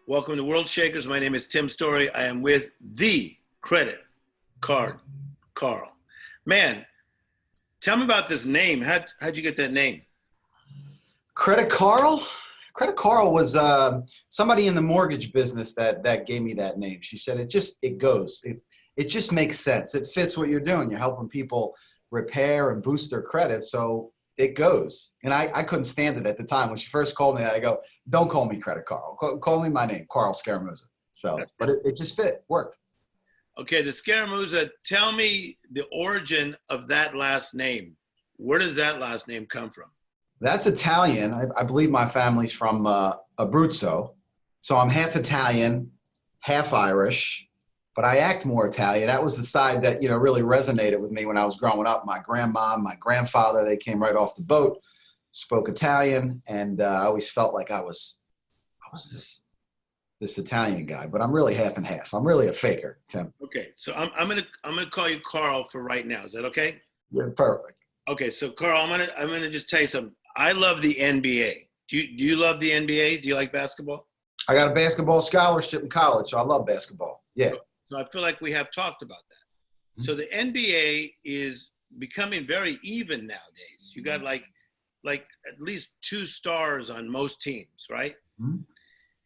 Welcome to World Shakers. My name is Tim Storey. I am with the credit card Carl. Man, tell me about this name. How'd you get that name? Credit Carl? Credit Carl was somebody in the mortgage business that gave me that name. She said it goes. It just makes sense. It fits what you're doing. You're helping people repair and boost their credit, so it goes. And I couldn't stand it at the time. When she first called me, I go, don't call me Credit Carl. Call me my name, Carl Scaramuzza. So, but it just fit, worked. Okay, the Scaramuzza, tell me the origin of that last name. Where does that last name come from? That's Italian. I believe my family's from Abruzzo. So I'm half Italian, half Irish, but I act more Italian. That was the side that, really resonated with me when I was growing up. My grandma, my grandfather, they came right off the boat, spoke Italian, and I always felt like I was this Italian guy, but I'm really half and half. I'm really a faker, Tim. Okay, so I'm gonna call you Carl for right now. Is that okay? Yeah, perfect. Okay, so Carl, I'm gonna just tell you something. I love the NBA. Do you love the NBA? Do you like basketball? I got a basketball scholarship in college, so I love basketball. Yeah. So I feel like we have talked about that. Mm-hmm. So the NBA is becoming very even nowadays. You got like at least 2 stars on most teams, right? Mm-hmm.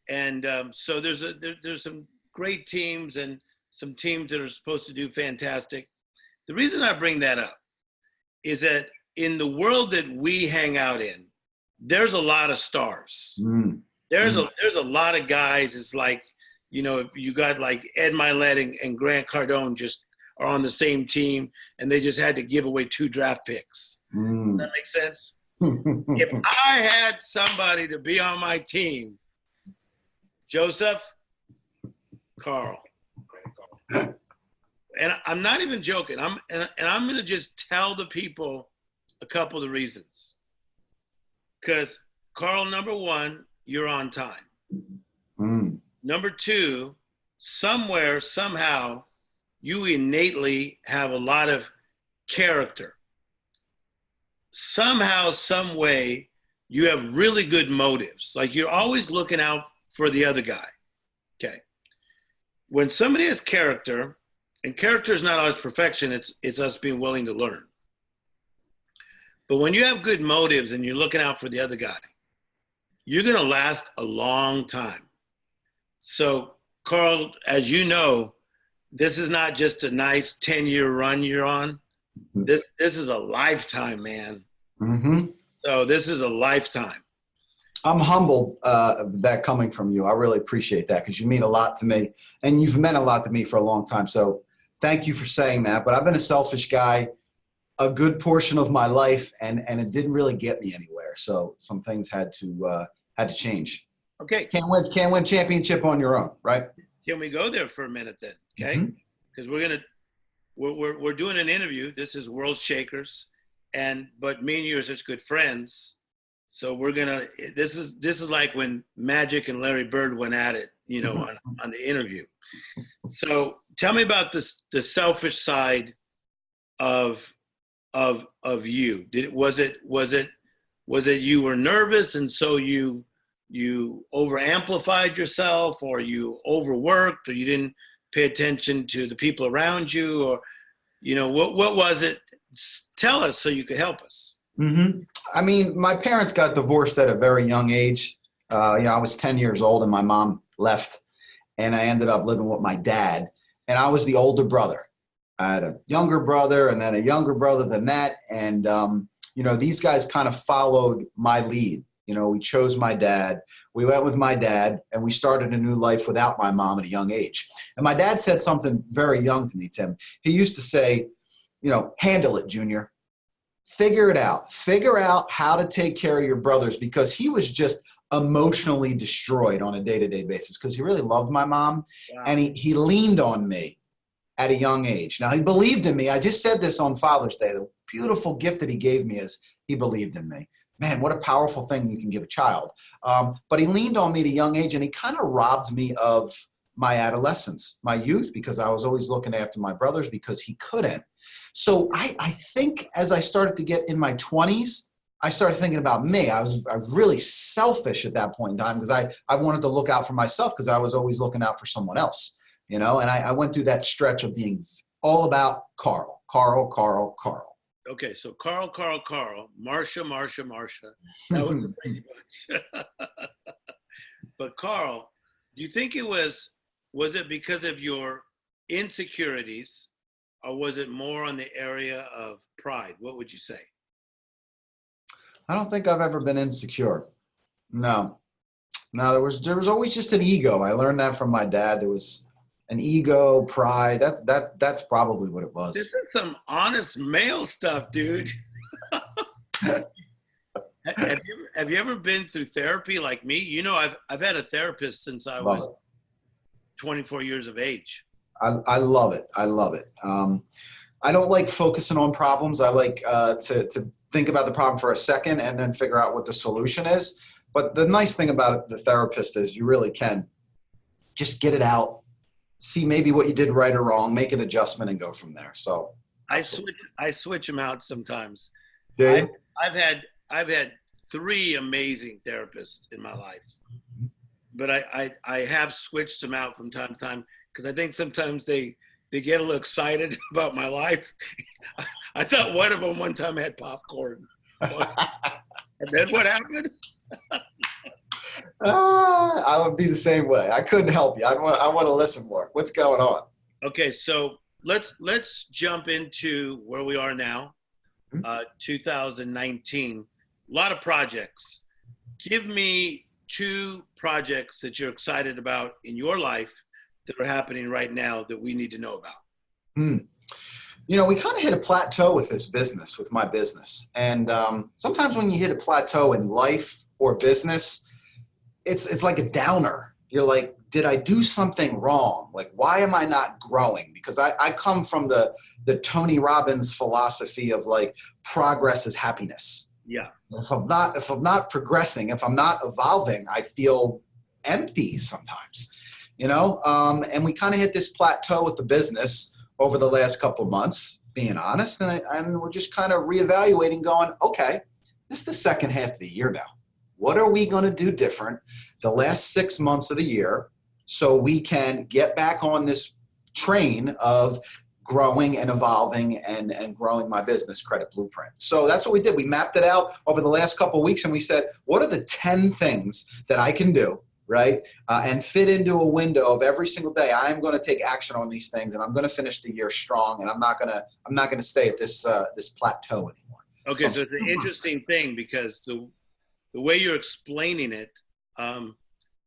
And so there's some great teams and some teams that are supposed to do fantastic. The reason I bring that up is that in the world that we hang out in, there's a lot of stars. Mm. There's a lot of guys. It's like, you got like Ed Milet and Grant Cardone just are on the same team, and they just had to give away 2 draft picks. Mm. Does that make sense? If I had somebody to be on my team, Joseph, Carl. And I'm not even joking. I'm going to just tell the people a couple of the reasons. Because Carl, number 1, you're on time. Mm. Number 2, somewhere, somehow, you innately have a lot of character. Somehow, some way, you have really good motives. Like you're always looking out for the other guy. Okay. When somebody has character, and character is not always perfection, it's us being willing to learn. But when you have good motives and you're looking out for the other guy, you're going to last a long time. So, Carl, as you know, this is not just a nice 10-year run you're on. This is a lifetime, man. Mm-hmm. So this is a lifetime. I'm humbled that coming from you. I really appreciate that because you mean a lot to me, and you've meant a lot to me for a long time. So thank you for saying that. But I've been a selfish guy a good portion of my life, and it didn't really get me anywhere. So some things had to change. Okay. Can't win championship on your own, right? Can we go there for a minute then? Okay. Because we're doing an interview. This is World Shakers, but me and you are such good friends. So this is like when Magic and Larry Bird went at it, on the interview. So tell me about the selfish side of you. Was it you were nervous and so you over amplified yourself, or you overworked, or you didn't pay attention to the people around you, or what was it? Tell us so you could help us. Mm-hmm. I mean, my parents got divorced at a very young age. I was 10 years old and my mom left, and I ended up living with my dad, and I was the older brother. I had a younger brother and then a younger brother than that. And, these guys kind of followed my lead. We chose my dad. We went with my dad, and we started a new life without my mom at a young age. And my dad said something very young to me, Tim. He used to say, handle it, Junior. Figure it out. Figure out how to take care of your brothers, because he was just emotionally destroyed on a day-to-day basis because he really loved my mom. Wow. And he leaned on me at a young age. Now, he believed in me. I just said this on Father's Day. The beautiful gift that he gave me is he believed in me. Man, what a powerful thing you can give a child. But he leaned on me at a young age, and he kind of robbed me of my adolescence, my youth, because I was always looking after my brothers because he couldn't. So I think as I started to get in my 20s, I started thinking about me. I was really selfish at that point in time because I wanted to look out for myself because I was always looking out for someone else, you know, and I went through that stretch of being all about Carl. Okay, so Carl, Marsha. That was the Brady Bunch. But Carl, do you think was it because of your insecurities, or was it more on the area of pride? What would you say? I don't think I've ever been insecure. No, no, there was always just an ego. I learned that from my dad. There was an ego, pride. That's probably what it This was. is some honest male stuff, dude. Have you ever been through therapy like me? You know, I've had a therapist since I Love was it. 24 years of age. I love it. I love it. I don't like focusing on problems. I like to think about the problem for a second and then figure out what the solution is. But the nice thing about the therapist is you really can just get it out, see maybe what you did right or wrong, make an adjustment, and go from there. So I switch them out sometimes. there you I've had 3 amazing therapists in my life, but I have switched them out from time to time because I think sometimes they get a little excited about my life. I thought one of them one time had popcorn. And then what happened? I would be the same way. I couldn't help you. I want to listen more. What's going on? Okay, so let's jump into where we are now, 2019. A lot of projects. Give me 2 projects that you're excited about in your life that are happening right now that we need to know about. You know, we kind of hit a plateau with this business, with my business. And sometimes when you hit a plateau in life or business, it's like a downer. You're like, did I do something wrong? Like, why am I not growing? Because I come from the Tony Robbins philosophy of like progress is happiness. Yeah. If I'm not progressing, if I'm not evolving, I feel empty sometimes, you know? And we kind of hit this plateau with the business over the last couple of months, being honest. And we're just kind of reevaluating going, okay, this is the second half of the year now. What are we going to do different the last 6 months of the year so we can get back on this train of growing and evolving and growing my business credit blueprint? So that's what we did. We mapped it out over the last couple of weeks and we said, what are the 10 things that I can do, right? And fit into a window of every single day. I am going to take action on these things and I'm going to finish the year strong and I'm not going to stay at this plateau anymore. Okay, so it's an interesting thing because the way you're explaining it,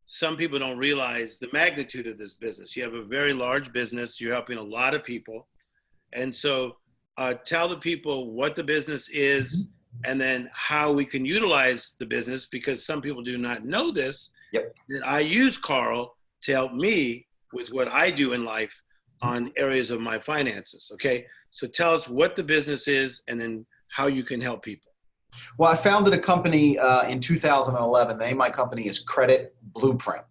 some people don't realize the magnitude of this business. You have a very large business. You're helping a lot of people. And so tell the people what the business is and then how we can utilize the business, because some people do not know this. Yep. That I use Carl to help me with what I do in life on areas of my finances. Okay, so tell us what the business is and then how you can help people. Well, I founded a company in 2011. The name of my company is Credit Blueprint.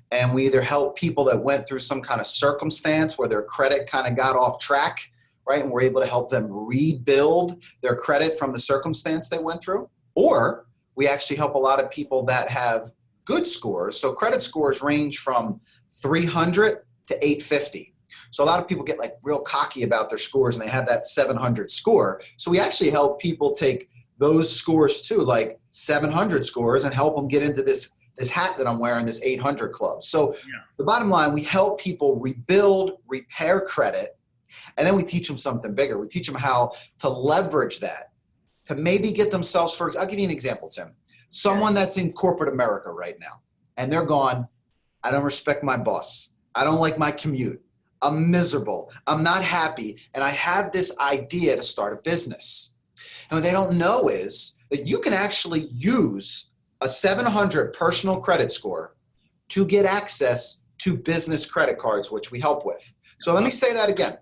And we either help people that went through some kind of circumstance where their credit kind of got off track, right? And we're able to help them rebuild their credit from the circumstance they went through. Or we actually help a lot of people that have good scores. So credit scores range from 300 to 850. So a lot of people get like real cocky about their scores and they have that 700 score. So we actually help people take those scores too, like 700 scores, and help them get into this hat that I'm wearing, this 800 club. So The bottom line, we help people rebuild, repair credit, and then we teach them something bigger. We teach them how to leverage that to maybe get themselves I'll give you an example, Tim. Someone that's in corporate America right now, and they're gone, I don't respect my boss. I don't like my commute. I'm miserable. I'm not happy. And I have this idea to start a business. And what they don't know is that you can actually use a 700 personal credit score to get access to business credit cards, which we help with. So let me say that again.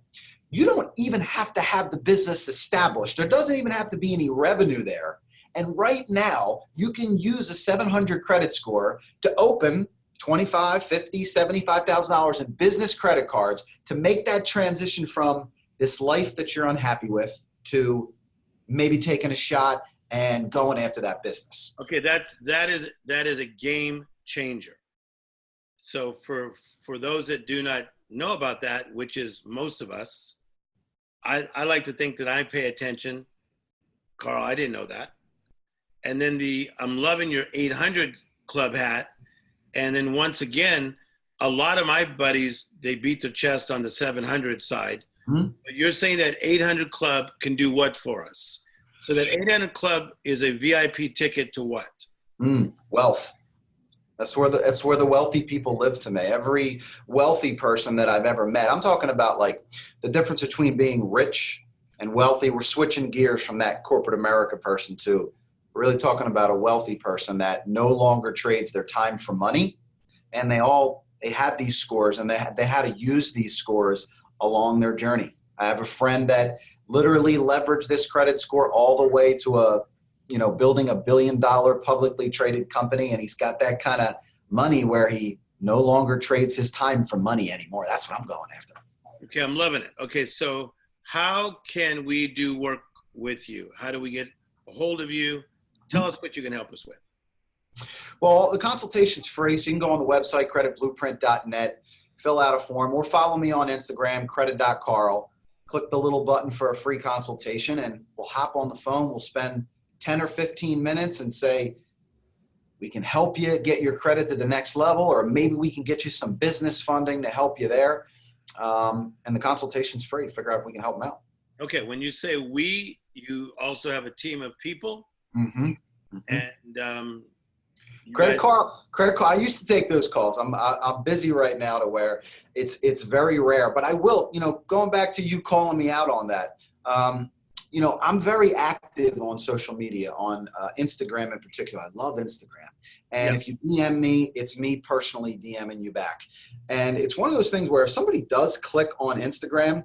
You don't even have to have the business established. There doesn't even have to be any revenue there. And right now, you can use a 700 credit score to open $25,000, $50,000, $75,000 in business credit cards to make that transition from this life that you're unhappy with to maybe taking a shot and going after that business. Okay, that is a game changer. So for those that do not know about that, which is most of us, I like to think that I pay attention. Carl, I didn't know that. And then I'm loving your 800 club hat. And then once again, a lot of my buddies, they beat their chest on the 700 side. Mm-hmm. But you're saying that 800 club can do what for us? So that 800 club is a VIP ticket to what? Wealth. That's where the wealthy people live to me. Every wealthy person that I've ever met, I'm talking about like the difference between being rich and wealthy. We're switching gears from that corporate America person to we're really talking about a wealthy person that no longer trades their time for money. And they have these scores, and they had to use these scores along their journey. I have a friend that literally leveraged this credit score all the way to building $1 billion publicly traded company. And he's got that kind of money where he no longer trades his time for money anymore. That's what I'm going after. Okay. I'm loving it. Okay. So how can we do work with you? How do we get a hold of you? Tell us what you can help us with. Well, the consultation's free. So you can go on the website, creditblueprint.net, fill out a form, or follow me on Instagram, credit.carl. Click the little button for a free consultation, and we'll hop on the phone. We'll spend 10 or 15 minutes and say, we can help you get your credit to the next level, or maybe we can get you some business funding to help you there. And the consultation's free. Figure out if we can help them out. Okay. When you say we, you also have a team of people. Mm-hmm. And Credit call. I used to take those calls. I'm busy right now to where it's very rare, but I will, going back to you calling me out on that. I'm very active on social media, on Instagram in particular. I love Instagram. And if you DM me, it's me personally DMing you back. And it's one of those things where if somebody does click on Instagram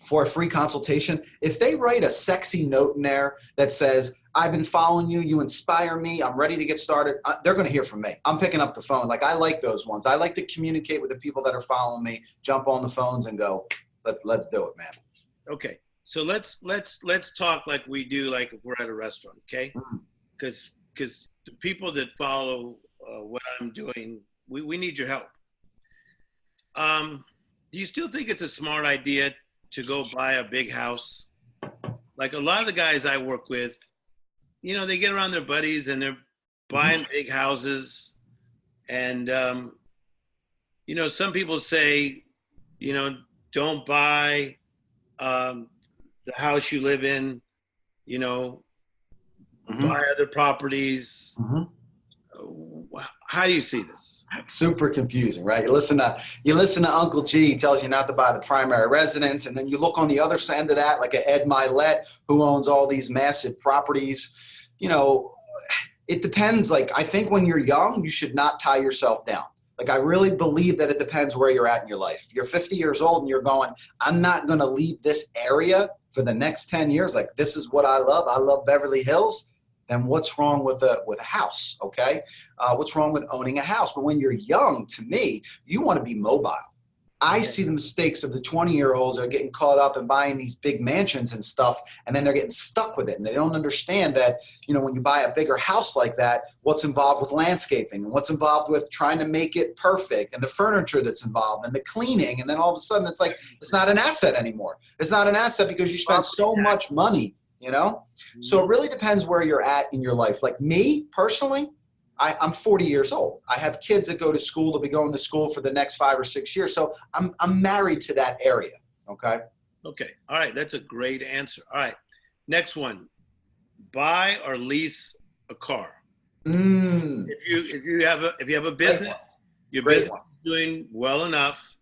for a free consultation, if they write a sexy note in there that says, I've been following you, you inspire me, I'm ready to get started, they're going to hear from me. I'm picking up the phone. Like, I like those ones. I like to communicate with the people that are following me, jump on the phones and go, let's do it, man. Okay. So let's talk like we do, like if we're at a restaurant, okay? Because the people that follow what I'm doing, we need your help. Do you still think it's a smart idea to go buy a big house? Like a lot of the guys I work with, they get around their buddies and they're buying big houses. And, some people say, don't buy the house you live in, buy other properties. How do you see this? It's super confusing, right? You listen to Uncle G, he tells you not to buy the primary residence, and then you look on the other end of that, like a Ed Milet, who owns all these massive properties. It depends. Like, I think when you're young, you should not tie yourself down. Like, I really believe that it depends where you're at in your life. You're 50 years old and you're going, I'm not going to leave this area for the next 10 years. Like, this is what I love. I love Beverly Hills. Then what's wrong with a house, okay? What's wrong with owning a house? But when you're young, to me, you want to be mobile. I see the mistakes of the 20-year-olds are getting caught up in buying these big mansions and stuff, and then they're getting stuck with it. And they don't understand that, when you buy a bigger house like that, what's involved with landscaping and what's involved with trying to make it perfect and the furniture that's involved and the cleaning. And then all of a sudden it's like, it's not an asset anymore. It's not an asset because you spent so much money, So it really depends where you're at in your life. Like me personally, I'm 40 years old. I have kids that go to school. They'll be going to school for the next 5 or 6 years. So I'm married to that area. Okay. Okay. All right. That's a great answer. All right. Next one. Buy or lease a car. If you have a business, your business is doing well enough.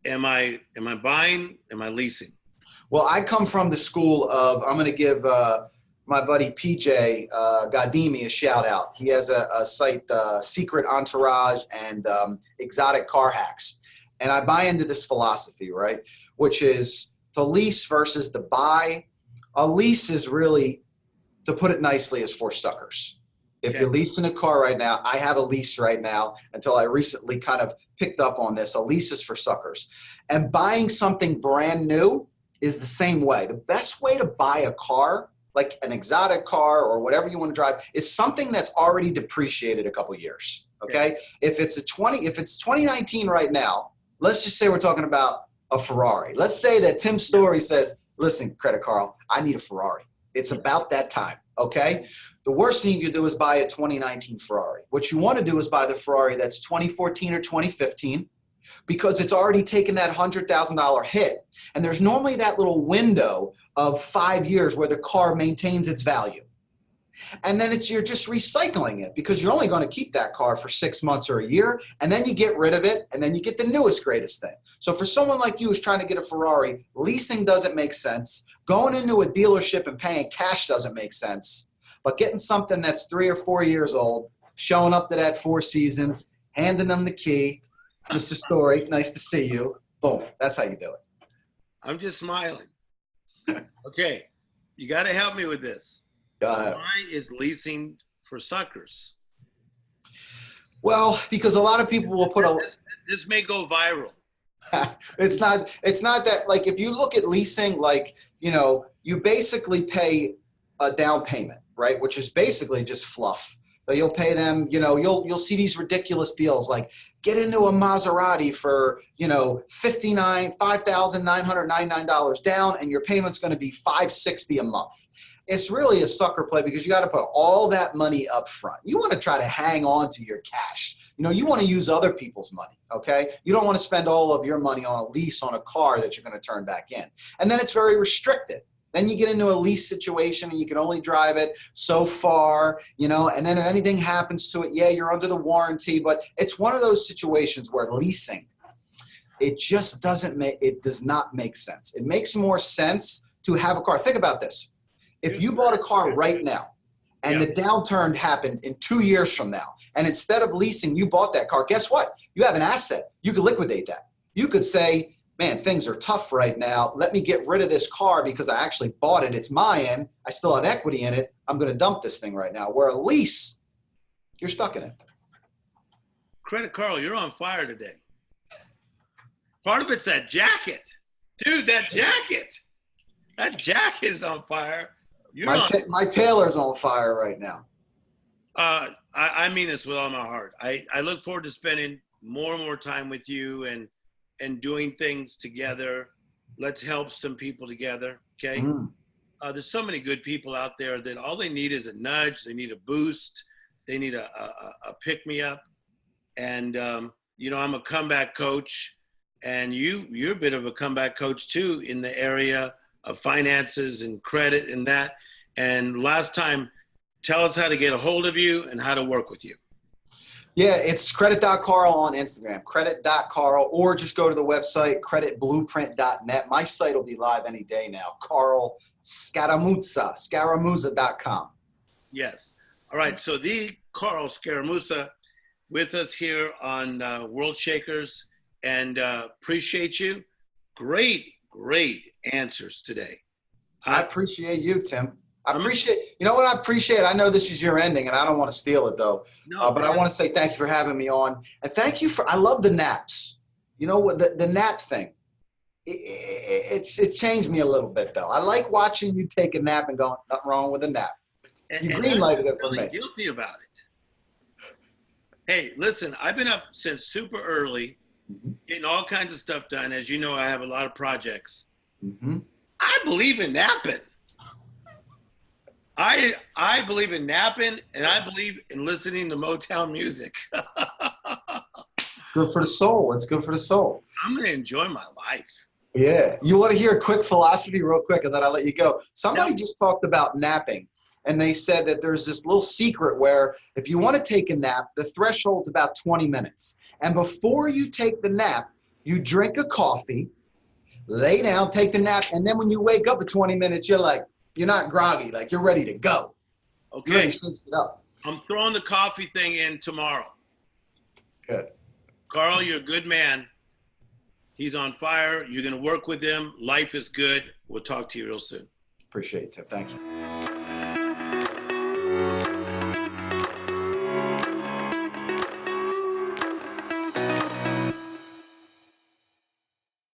Am I buying? Am I leasing? Well, I come from the school of, I'm going to give my buddy PJ Gadimi a shout out. He has a site, Secret Entourage and Exotic Car Hacks. And I buy into this philosophy, right? Which is to lease versus to buy. A lease is really, to put it nicely, is for suckers. If you're leasing a car right now, I have a lease right now until I recently kind of picked up on this. A lease is for suckers. And buying something brand new is the same way. The best way to buy a car like an exotic car or whatever you want to drive, is something that's already depreciated a couple of years. Okay. If it's 2019 right now, let's just say we're talking about a Ferrari. Let's say that Tim Storey says, listen, Credit Carl, I need a Ferrari. It's about that time. Okay. The worst thing you could do is buy a 2019 Ferrari. What you want to do is buy the Ferrari that's 2014 or 2015, because it's already taken that $100,000 hit. And there's normally that little window of 5 years where the car maintains its value. And then you're just recycling it, because you're only going to keep that car for 6 months or a year, and then you get rid of it, and then you get the newest, greatest thing. So for someone like you who's trying to get a Ferrari, leasing doesn't make sense. Going into a dealership and paying cash doesn't make sense. But getting something that's 3 or 4 years old, showing up to that Four Seasons, handing them the key, Mr. Storey, nice to see you. Boom. That's how you do it. I'm just smiling. Okay. You got to help me with this. Why is leasing for suckers? Well, because a lot of people will put this may go viral. It's not that, like, if you look at leasing, like, you know, you basically pay a down payment, right? Which is basically just fluff. So you'll pay them, you know, you'll see these ridiculous deals like get into a Maserati for, you know, $5,999 down, and your payment's going to be $560 a month. It's really a sucker play, because you got to put all that money up front. You want to try to hang on to your cash. You know, you want to use other people's money, okay? You don't want to spend all of your money on a lease on a car that you're going to turn back in. And then it's very restricted. Then you get into a lease situation and you can only drive it so far, you know, and then if anything happens to it, yeah, you're under the warranty. But it's one of those situations where leasing, it just does not make sense. It makes more sense to have a car. Think about this. If you bought a car right now and the downturn happened in 2 years from now, and instead of leasing, you bought that car, guess what? You have an asset. You could liquidate that. You could say, man, things are tough right now. Let me get rid of this car because I actually bought it. It's mine. I still have equity in it. I'm going to dump this thing right now. Where a lease, you're stuck in it. Credit Carl, you're on fire today. Part of it's that jacket. Dude, that jacket. That jacket is on fire. My tailor's on fire right now. I mean this with all my heart. I look forward to spending more and more time with you and doing things together. Let's help some people together, okay? There's so many good people out there that all they need is a nudge. They need a boost. They need a pick-me-up. And, you know, I'm a comeback coach, and you're a bit of a comeback coach too in the area of finances and credit and that. And last time, tell us how to get a hold of you and how to work with you. Yeah, it's credit.carl on Instagram, credit.carl, or just go to the website, creditblueprint.net. My site will be live any day now, Carl Scaramuzza, Scaramuzza.com. Yes. All right, so the Carl Scaramuzza with us here on World Shakers, and appreciate you. Great answers today. I appreciate you, Tim. I appreciate, you know what I appreciate? I know this is your ending, and I don't want to steal it, though. No, but I want to say thank you for having me on. And thank you I love the naps. You know what, the nap thing. It's changed me a little bit, though. I like watching you take a nap and going, nothing wrong with a nap. You green-lighted it for me. I'm guilty about it. Hey, listen, I've been up since super early, getting all kinds of stuff done. As you know, I have a lot of projects. I believe in napping. I believe in napping, and I believe in listening to Motown music. Good for the soul. It's good for the soul. I'm going to enjoy my life. Yeah. You want to hear a quick philosophy real quick, and then I'll let you go. Somebody just talked about napping, and they said that there's this little secret where if you want to take a nap, the threshold's about 20 minutes. And before you take the nap, you drink a coffee, lay down, take the nap, and then when you wake up at 20 minutes, you're not groggy, like you're ready to go. Okay. Ready to switch it up. I'm throwing the coffee thing in tomorrow. Good. Carl, you're a good man. He's on fire. You're going to work with him. Life is good. We'll talk to you real soon. Appreciate it, Tim. Thank you.